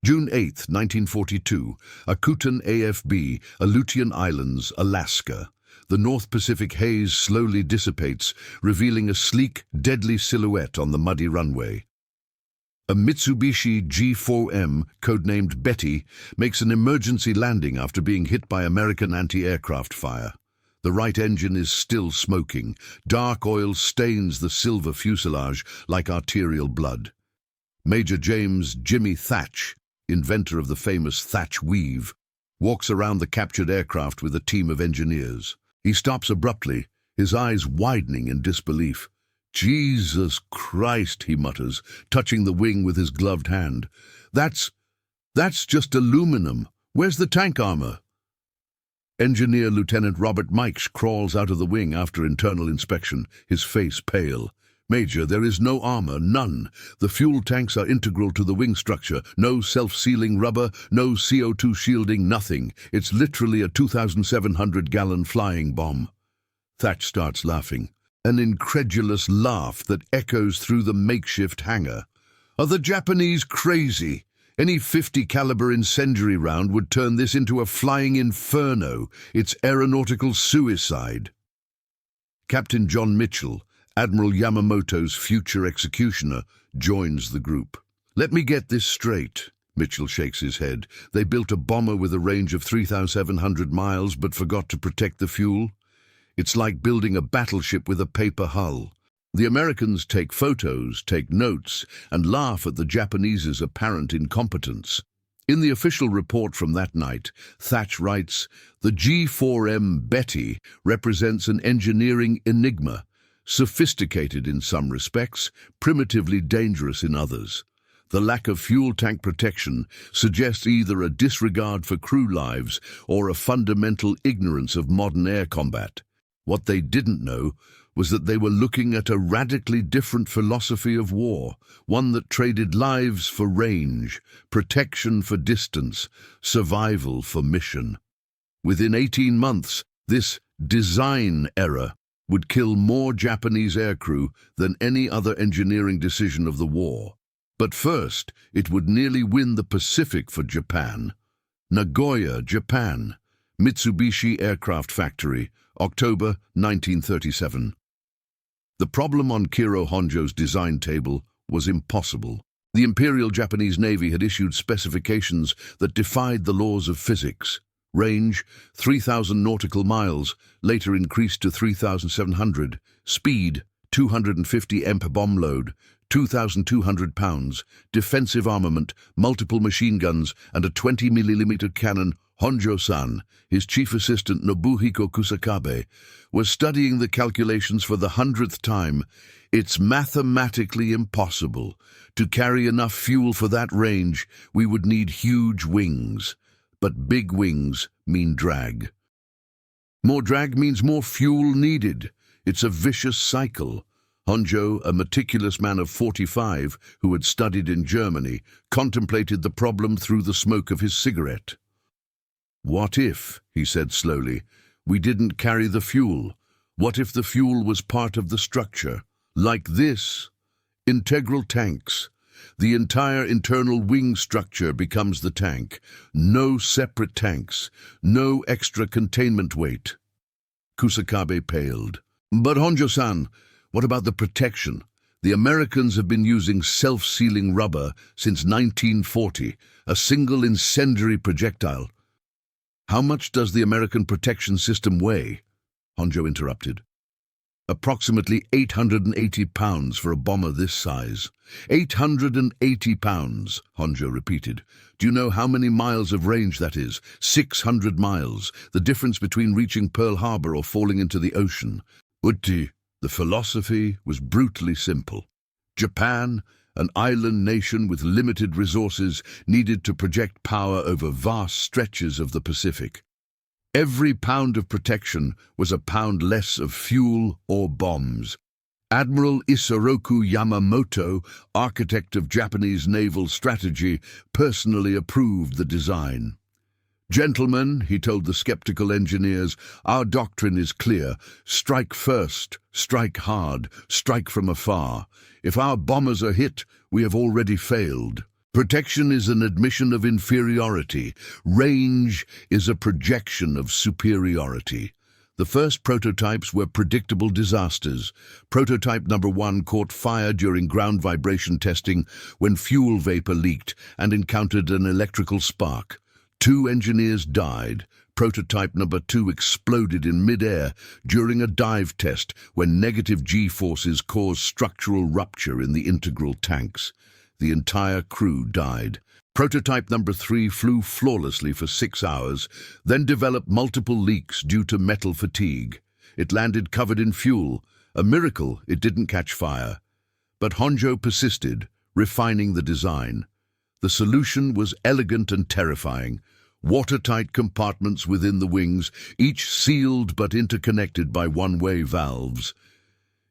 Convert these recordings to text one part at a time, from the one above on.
June 8, 1942, Akutan AFB, Aleutian Islands, Alaska. The North Pacific haze slowly dissipates, revealing a sleek, deadly silhouette on the muddy runway. A Mitsubishi G4M, codenamed Betty, makes an emergency landing after being hit by American anti-aircraft fire. The right engine is still smoking. Dark oil stains the silver fuselage like arterial blood. Major James "Jimmy" Thatch, inventor of the famous Thatch weave, walks around the captured aircraft with a team of engineers. He stops abruptly, his eyes widening in disbelief. "Jesus Christ," he mutters, touching the wing with his gloved hand. That's just aluminum. Where's the tank armor?" Engineer Lieutenant Robert Mikes crawls out of the wing after internal inspection, his face pale. "Major, there is no armor, none. The fuel tanks are integral to the wing structure. No self-sealing rubber, no CO2 shielding, nothing. It's literally a 2,700-gallon flying bomb." Thatch starts laughing, an incredulous laugh that echoes through the makeshift hangar. "Are the Japanese crazy? Any .50 caliber incendiary round would turn this into a flying inferno. It's aeronautical suicide." Captain John Mitchell, Admiral Yamamoto's future executioner, joins the group. "Let me get this straight." Mitchell shakes his head. "They built a bomber with a range of 3,700 miles but forgot to protect the fuel? It's like building a battleship with a paper hull. The Americans take photos, take notes, and laugh at the Japanese's apparent incompetence." In the official report from that night, Thatch writes, "The G4M Betty represents an engineering enigma, sophisticated in some respects, primitively dangerous in others. The lack of fuel tank protection suggests either a disregard for crew lives or a fundamental ignorance of modern air combat. What they didn't know was that they were looking at a radically different philosophy of war, one that traded lives for range, protection for distance, survival for mission. Within 18 months, this design error would kill more Japanese aircrew than any other engineering decision of the war. But first, it would nearly win the Pacific for Japan. Nagoya, Japan. Mitsubishi Aircraft Factory, October 1937. The problem on Kiro Honjo's design table was impossible. The Imperial Japanese Navy had issued specifications that defied the laws of physics. Range, 3,000 nautical miles, later increased to 3,700. Speed, 250 MP bomb load, 2,200 pounds. Defensive armament, multiple machine guns, and a 20mm cannon. Honjo-san, his chief assistant Nobuhiko Kusakabe, was studying the calculations for the 100th time. "It's mathematically impossible. To carry enough fuel for that range, we would need huge wings. But big wings mean drag. More drag means more fuel needed. It's a vicious cycle." Honjo, a meticulous man of 45 who had studied in Germany, contemplated the problem through the smoke of his cigarette. "What if," he said slowly, "we didn't carry the fuel? What if the fuel was part of the structure? Like this? Integral tanks. The entire internal wing structure becomes the tank. No separate tanks. No extra containment weight." Kusakabe paled. "But Honjo-san, what about the protection? The Americans have been using self-sealing rubber since 1940, a single incendiary projectile." "How much does the American protection system weigh?" Honjo interrupted. "Approximately 880 pounds for a bomber this size." 880 pounds, Honjo repeated. "Do you know how many miles of range that is? 600 miles, the difference between reaching Pearl Harbor or falling into the ocean." Utti, the philosophy was brutally simple. Japan, an island nation with limited resources, needed to project power over vast stretches of the Pacific. Every pound of protection was a pound less of fuel or bombs. Admiral Isoroku Yamamoto, architect of Japanese naval strategy, personally approved the design. "Gentlemen," he told the skeptical engineers, "our doctrine is clear. Strike first, strike hard, strike from afar. If our bombers are hit, we have already failed." Protection is an admission of inferiority. Range is a projection of superiority. The first prototypes were predictable disasters. Prototype number 1 caught fire during ground vibration testing when fuel vapor leaked and encountered an electrical spark. 2 engineers died. Prototype number 2 exploded in mid-air during a dive test when negative G-forces caused structural rupture in the integral tanks. The entire crew died. Prototype number 3 flew flawlessly for 6 hours, then developed multiple leaks due to metal fatigue. It landed covered in fuel. A miracle it didn't catch fire. But Honjo persisted, refining the design. The solution was elegant and terrifying. Watertight compartments within the wings, each sealed but interconnected by one-way valves.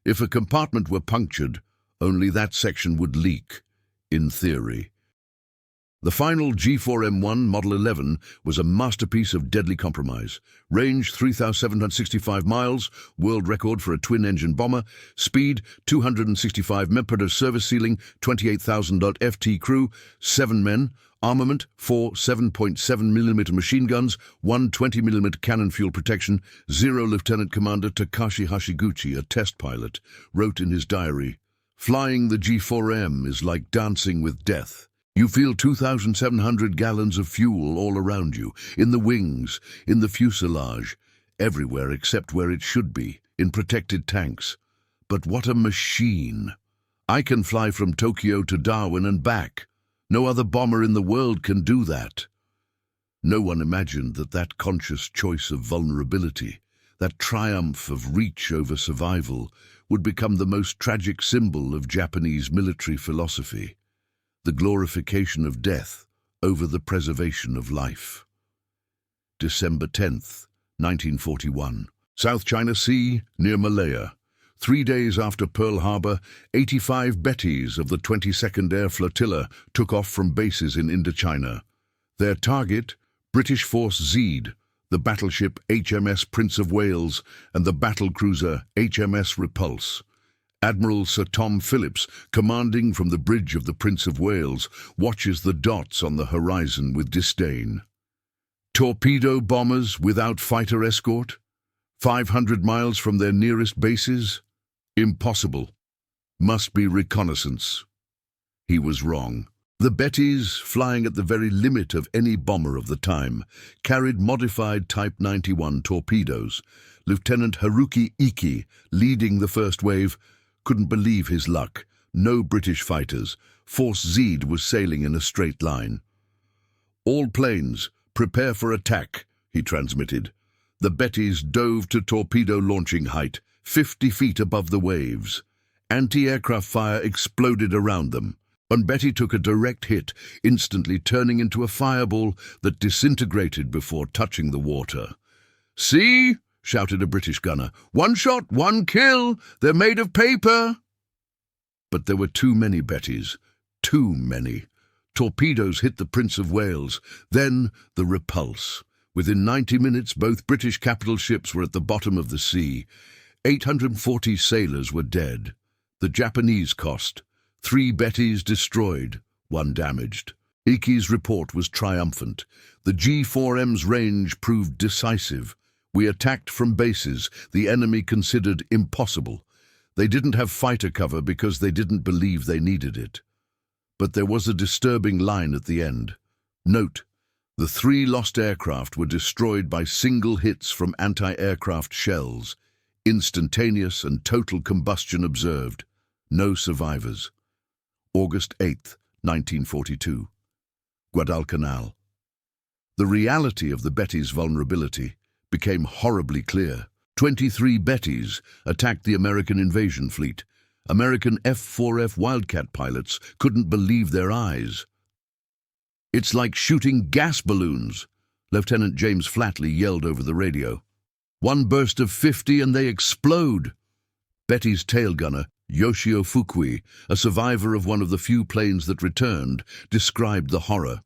If a compartment were punctured, only that section would leak, in theory. The final G4M1 Model 11 was a masterpiece of deadly compromise. Range 3,765 miles, world record for a twin-engine bomber, speed 265 mph, service ceiling 28,000 FT, crew 7 men, armament 4 7.7mm machine guns, 1 20mm cannon, fuel protection. 0 Lieutenant Commander Takashi Hashiguchi, a test pilot, wrote in his diary, "Flying the G4M is like dancing with death. You feel 2,700 gallons of fuel all around you, in the wings, in the fuselage, everywhere except where it should be, in protected tanks. But what a machine! I can fly from Tokyo to Darwin and back. No other bomber in the world can do that." No one imagined that that conscious choice of vulnerability, that triumph of reach over survival, would become the most tragic symbol of Japanese military philosophy. The glorification of death over the preservation of life. December 10th, 1941. South China Sea, near Malaya. 3 days after Pearl Harbor, 85 Bettys of the 22nd Air Flotilla took off from bases in Indochina. Their target, British Force Zed, the battleship HMS Prince of Wales and the battlecruiser HMS Repulse. Admiral Sir Tom Phillips, commanding from the bridge of the Prince of Wales, watches the dots on the horizon with disdain. Torpedo bombers without fighter escort? 500 miles from their nearest bases? Impossible. Must be reconnaissance. He was wrong. The Bettys, flying at the very limit of any bomber of the time, carried modified Type 91 torpedoes. Lieutenant Haruki Iki, leading the first wave, couldn't believe his luck. No British fighters. Force Zed was sailing in a straight line. "All planes, prepare for attack," he transmitted. The Bettys dove to torpedo launching height, 50 feet above the waves. Anti-aircraft fire exploded around them. One Betty took a direct hit, instantly turning into a fireball that disintegrated before touching the water. "See?" shouted a British gunner. "One shot, one kill! They're made of paper!" But there were too many Bettys. Too many. Torpedoes hit the Prince of Wales, then the Repulse. Within 90 minutes, both British capital ships were at the bottom of the sea. 840 sailors were dead. The Japanese cost: 3 Bettys destroyed, 1 damaged. Iki's report was triumphant. The G4M's range proved decisive. "We attacked from bases the enemy considered impossible. They didn't have fighter cover because they didn't believe they needed it." But there was a disturbing line at the end. Note, the 3 lost aircraft were destroyed by single hits from anti-aircraft shells. Instantaneous and total combustion observed. No survivors. August 8, 1942. Guadalcanal. The reality of the Bettys' vulnerability became horribly clear. 23 Bettys attacked the American invasion fleet. American F-4F Wildcat pilots couldn't believe their eyes. "It's like shooting gas balloons," Lieutenant James Flatley yelled over the radio. "One burst of 50 and they explode." Betty's tail gunner, Yoshio Fukui, a survivor of one of the few planes that returned, described the horror.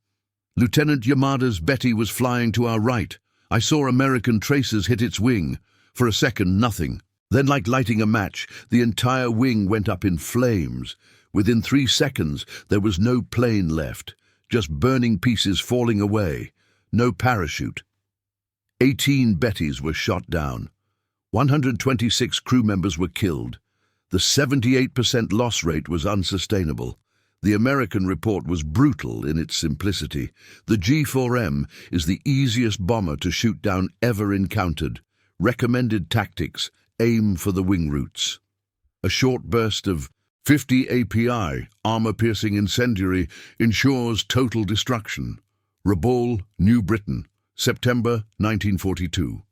"Lieutenant Yamada's Betty was flying to our right. I saw American tracers hit its wing. For a second, nothing. Then, like lighting a match, the entire wing went up in flames. Within 3 seconds, there was no plane left, just burning pieces falling away, no parachute. 18 Bettys were shot down. 126 crew members were killed. The 78% loss rate was unsustainable. The American report was brutal in its simplicity. The G4M is the easiest bomber to shoot down ever encountered. Recommended tactics: aim for the wing roots. A short burst of 50 API, armor-piercing incendiary, ensures total destruction. Rabaul, New Britain, September 1942.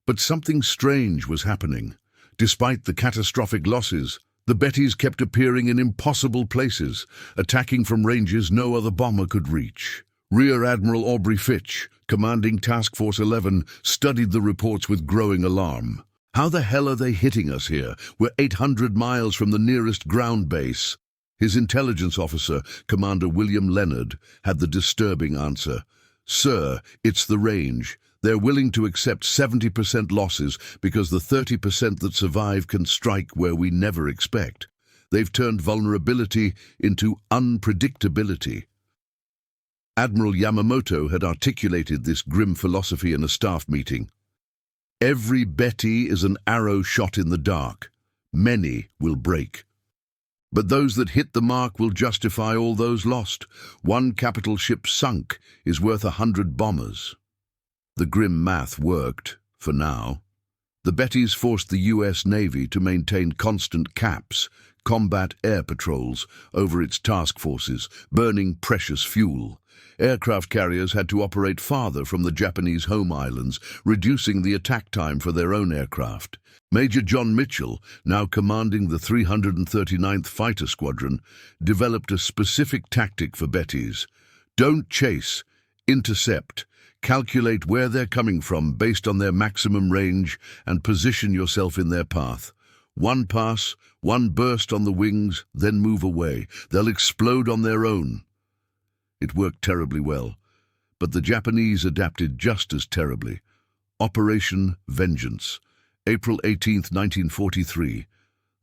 But something strange was happening. Despite the catastrophic losses, the Bettys kept appearing in impossible places, attacking from ranges no other bomber could reach. Rear Admiral Aubrey Fitch, commanding Task Force 11, studied the reports with growing alarm. How the hell are they hitting us here? We're 800 miles from the nearest ground base. His intelligence officer, Commander William Leonard, had the disturbing answer. Sir, it's the range. They're willing to accept 70% losses because the 30% that survive can strike where we never expect. They've turned vulnerability into unpredictability. Admiral Yamamoto had articulated this grim philosophy in a staff meeting. Every Betty is an arrow shot in the dark. Many will break. But those that hit the mark will justify all those lost. One capital ship sunk is worth 100 bombers. The grim math worked, for now. The Bettys forced the US Navy to maintain constant CAPs, combat air patrols, over its task forces, burning precious fuel. Aircraft carriers had to operate farther from the Japanese home islands, reducing the attack time for their own aircraft. Major John Mitchell, now commanding the 339th Fighter Squadron, developed a specific tactic for Bettys. Don't chase, intercept. Calculate where they're coming from based on their maximum range and position yourself in their path. One pass, one burst on the wings, then move away. They'll explode on their own. It worked terribly well, but the Japanese adapted just as terribly. Operation Vengeance, April 18, 1943,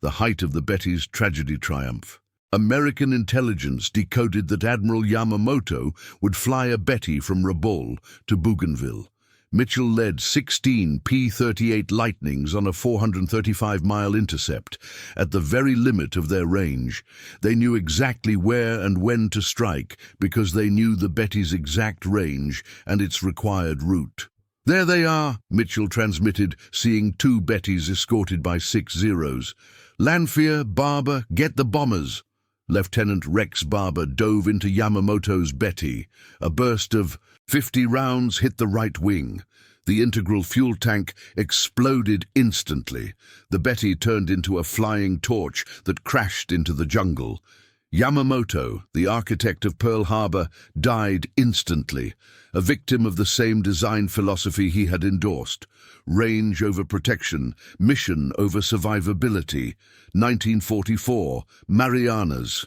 the height of the Bettys' tragedy triumph. American intelligence decoded that Admiral Yamamoto would fly a Betty from Rabaul to Bougainville. Mitchell led 16 P-38 Lightnings on a 435-mile intercept, at the very limit of their range. They knew exactly where and when to strike because they knew the Betty's exact range and its required route. There they are, Mitchell transmitted, seeing 2 Bettys escorted by 6 Zeros. Lanphier, Barber, get the bombers. Lieutenant Rex Barber dove into Yamamoto's Betty. A burst of 50 rounds hit the right wing. The integral fuel tank exploded instantly. The Betty turned into a flying torch that crashed into the jungle. Yamamoto, the architect of Pearl Harbor, died instantly, a victim of the same design philosophy he had endorsed. Range over protection, mission over survivability. 1944, Marianas.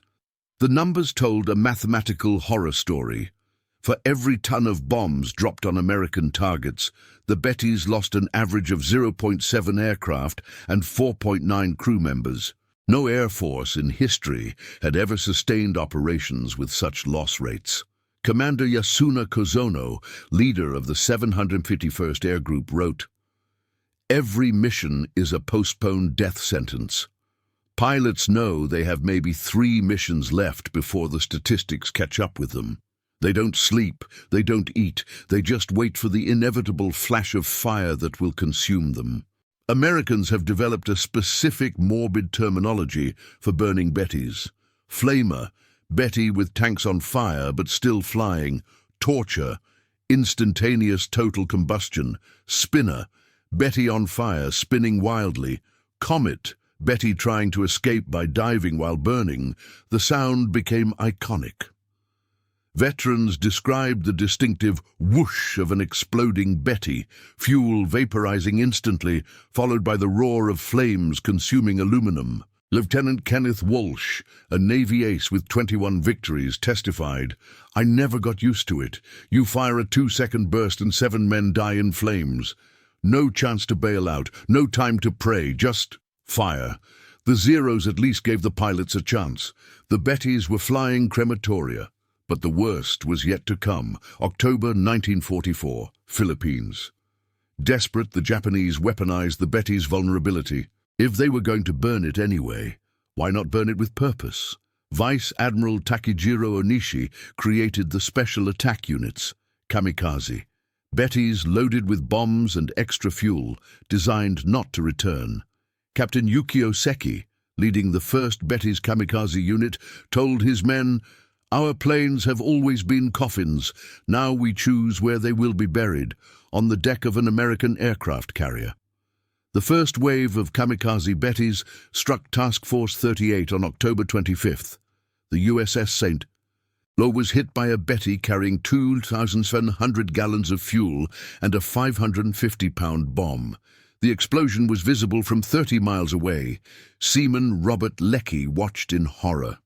The numbers told a mathematical horror story. For every ton of bombs dropped on American targets, the Bettys lost an average of 0.7 aircraft and 4.9 crew members. No air force in history had ever sustained operations with such loss rates. Commander Yasuna Kozono, leader of the 751st Air Group, wrote, "Every mission is a postponed death sentence. Pilots know they have maybe 3 missions left before the statistics catch up with them. They don't sleep, they don't eat, they just wait for the inevitable flash of fire that will consume them." Americans have developed a specific morbid terminology for burning Bettys. Flamer, Betty with tanks on fire but still flying. Torture, instantaneous total combustion. Spinner, Betty on fire, spinning wildly. Comet, Betty trying to escape by diving while burning. The sound became iconic. Veterans described the distinctive whoosh of an exploding Betty, fuel vaporizing instantly, followed by the roar of flames consuming aluminum. Lieutenant Kenneth Walsh, a Navy ace with 21 victories, testified, "I never got used to it. You fire a 2-second burst and 7 men die in flames. No chance to bail out, no time to pray, just fire. The Zeros at least gave the pilots a chance. The Bettys were flying crematoria. But the worst was yet to come. October 1944, Philippines. Desperate, the Japanese weaponized the Betty's vulnerability. If they were going to burn it anyway, why not burn it with purpose? Vice Admiral Takejiro Onishi created the Special Attack Units, kamikaze. Bettys loaded with bombs and extra fuel, designed not to return. Captain Yukio Seki, leading the first Bettys kamikaze unit, told his men, "Our planes have always been coffins. Now we choose where they will be buried, on the deck of an American aircraft carrier." The first wave of kamikaze Bettys struck Task Force 38 on October 25th. The USS St. Lo was hit by a Betty carrying 2,700 gallons of fuel and a 550-pound bomb. The explosion was visible from 30 miles away. Seaman Robert Leckie watched in horror.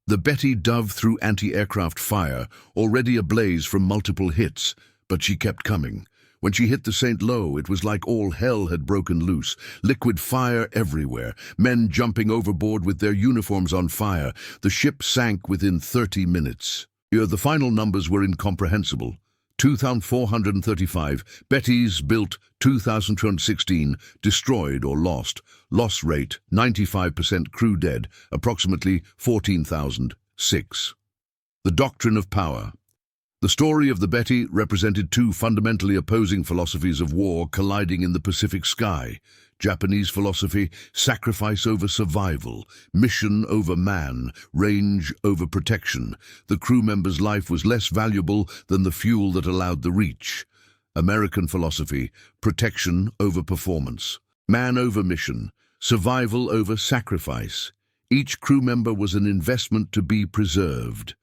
The Betty dove through anti-aircraft fire, already ablaze from multiple hits, but she kept coming. When she hit the St. Lo, it was like all hell had broken loose. Liquid fire everywhere, men jumping overboard with their uniforms on fire. The ship sank within 30 minutes. The final numbers were incomprehensible. 2,435, Bettys built 2,216, destroyed or lost. Loss rate, 95% crew dead, approximately 14,006. The doctrine of power. The story of the Betty represented two fundamentally opposing philosophies of war colliding in the Pacific sky. Japanese philosophy, sacrifice over survival, mission over man, range over protection. The crew member's life was less valuable than the fuel that allowed the reach. American philosophy, protection over performance, man over mission, survival over sacrifice. Each crew member was an investment to be preserved.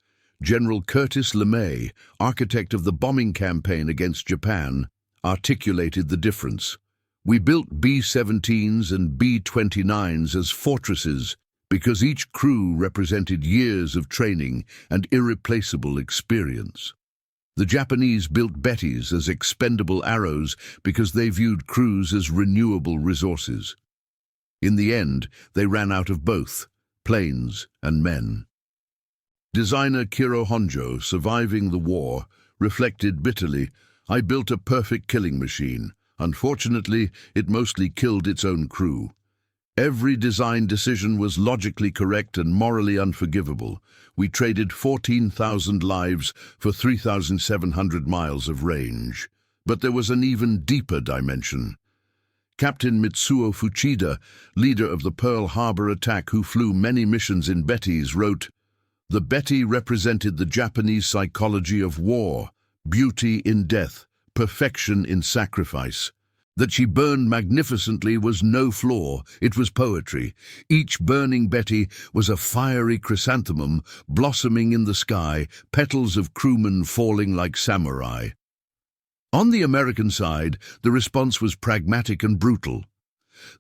General Curtis LeMay, architect of the bombing campaign against Japan, articulated the difference. "We built B-17s and B-29s as fortresses because each crew represented years of training and irreplaceable experience. The Japanese built Bettys as expendable arrows because they viewed crews as renewable resources. In the end, they ran out of both, planes and men." Designer Kiro Honjo, surviving the war, reflected bitterly, "I built a perfect killing machine. Unfortunately, it mostly killed its own crew. Every design decision was logically correct and morally unforgivable. We traded 14,000 lives for 3,700 miles of range." But there was an even deeper dimension. Captain Mitsuo Fuchida, leader of the Pearl Harbor attack who flew many missions in Bettys, wrote, "The Betty represented the Japanese psychology of war, beauty in death, perfection in sacrifice. That she burned magnificently was no flaw, it was poetry. Each burning Betty was a fiery chrysanthemum blossoming in the sky, petals of crewmen falling like samurai." On the American side, the response was pragmatic and brutal.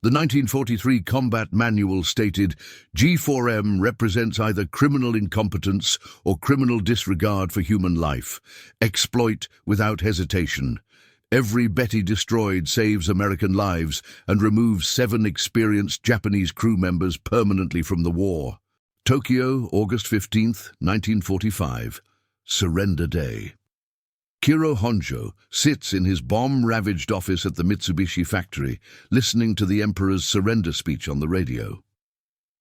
The 1943 combat manual stated, "G4M represents either criminal incompetence or criminal disregard for human life. Exploit without hesitation. Every Betty destroyed saves American lives and removes 7 experienced Japanese crew members permanently from the war." Tokyo, August 15, 1945. Surrender Day. Kiro Honjo sits in his bomb-ravaged office at the Mitsubishi factory, listening to the Emperor's surrender speech on the radio.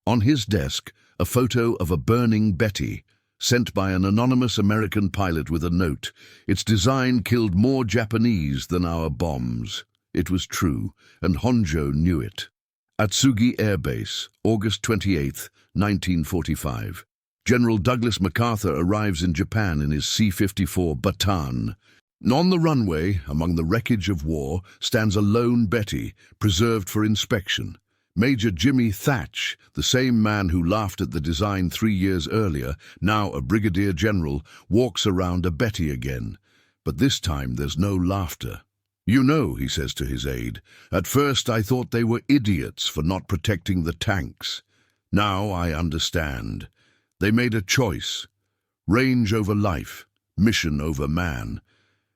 On his desk, a photo of a burning Betty, sent by an anonymous American pilot with a note. "Its design killed more Japanese than our bombs." It was true, and Honjo knew it. Atsugi Air Base, August 28, 1945. General Douglas MacArthur arrives in Japan in his C-54 Bataan. On the runway, among the wreckage of war, stands a lone Betty, preserved for inspection. Major Jimmy Thatch, the same man who laughed at the design 3 years earlier, now a brigadier general, walks around a Betty again. But this time there's no laughter. "You know," he says to his aide, "at first I thought they were idiots for not protecting the tanks. Now I understand. They made a choice. Range over life, mission over man.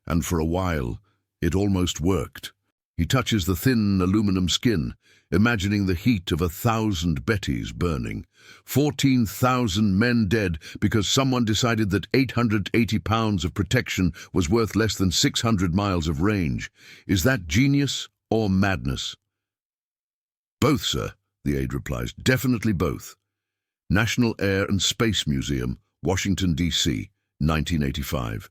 And for a while, it almost worked." He touches the thin aluminum skin, imagining the heat of 1,000 Bettys burning. 14,000 men dead because someone decided that 880 pounds of protection was worth less than 600 miles of range. Is that genius or madness? Both, sir, the aide replies. Definitely both. National Air and Space Museum, Washington, D.C., 1985.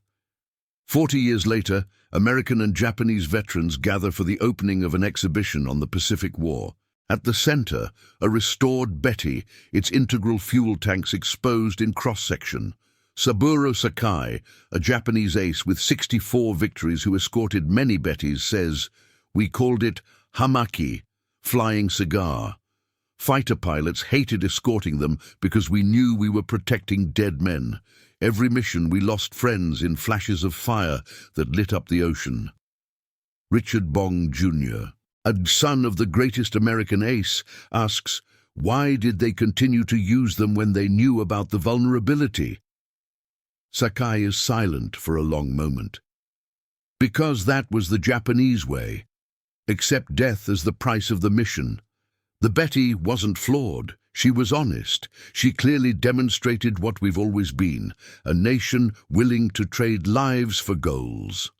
40 years later, American and Japanese veterans gather for the opening of an exhibition on the Pacific War. At the center, a restored Betty, its integral fuel tanks exposed in cross-section. Saburo Sakai, a Japanese ace with 64 victories who escorted many Bettys, says, "We called it hamaki, flying cigar. Fighter pilots hated escorting them because we knew we were protecting dead men. Every mission we lost friends in flashes of fire that lit up the ocean." Richard Bong Jr., a son of the greatest American ace, asks, why did they continue to use them when they knew about the vulnerability? Sakai is silent for a long moment. Because that was the Japanese way. Accept death as the price of the mission. The Betty wasn't flawed. She was honest. She clearly demonstrated what we've always been, a nation willing to trade lives for goals.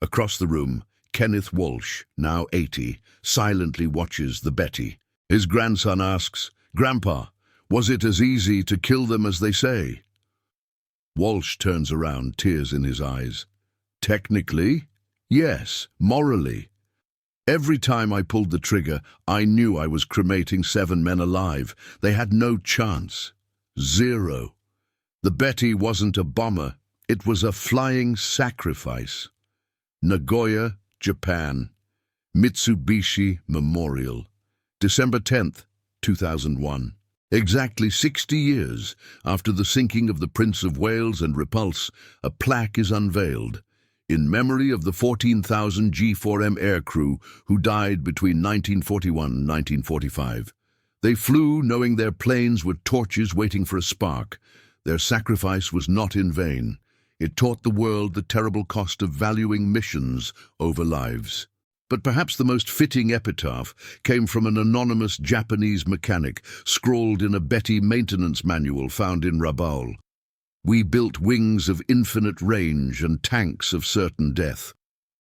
Across the room, Kenneth Walsh, now 80, silently watches the Betty. His grandson asks, "Grandpa, was it as easy to kill them as they say?" Walsh turns around, tears in his eyes. "Technically, yes. Morally. Every time I pulled the trigger, I knew I was cremating 7 men alive. They had no chance. Zero. The Betty wasn't a bomber. It was a flying sacrifice." Nagoya, Japan. Mitsubishi Memorial. December 10th, 2001. Exactly 60 years after the sinking of the Prince of Wales and Repulse, a plaque is unveiled in memory of the 14,000 G4M aircrew who died between 1941 and 1945. They flew knowing their planes were torches waiting for a spark. Their sacrifice was not in vain. It taught the world the terrible cost of valuing missions over lives. But perhaps the most fitting epitaph came from an anonymous Japanese mechanic scrawled in a Betty maintenance manual found in Rabaul. "We built wings of infinite range and tanks of certain death.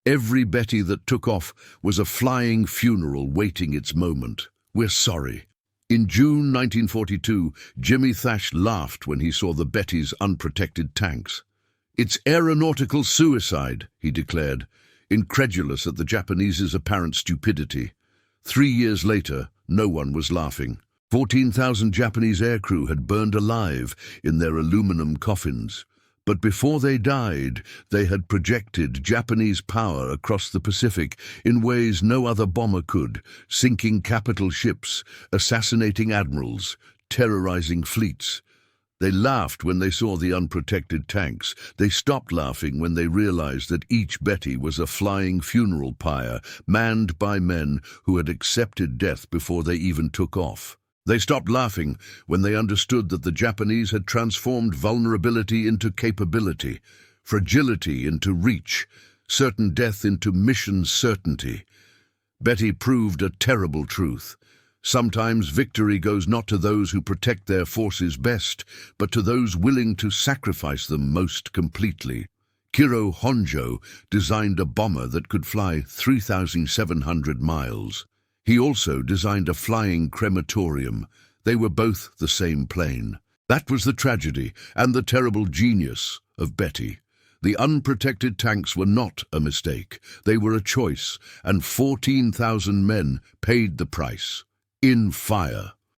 Every Betty that took off was a flying funeral waiting its moment. We're sorry." In June 1942, Jimmy Thash laughed when he saw the Betty's unprotected tanks. "It's aeronautical suicide," he declared, incredulous at the Japanese's apparent stupidity. 3 years later, no one was laughing. 14,000 Japanese aircrew had burned alive in their aluminum coffins. But before they died, they had projected Japanese power across the Pacific in ways no other bomber could, sinking capital ships, assassinating admirals, terrorizing fleets. They laughed when they saw the unprotected tanks. They stopped laughing when they realized that each Betty was a flying funeral pyre, manned by men who had accepted death before they even took off. They stopped laughing when they understood that the Japanese had transformed vulnerability into capability, fragility into reach, certain death into mission certainty. Betty proved a terrible truth. Sometimes victory goes not to those who protect their forces best, but to those willing to sacrifice them most completely. Kiro Honjo designed a bomber that could fly 3,700 miles. He also designed a flying crematorium. They were both the same plane. That was the tragedy and the terrible genius of Betty. The unprotected tanks were not a mistake. They were a choice, and 14,000 men paid the price. In fire.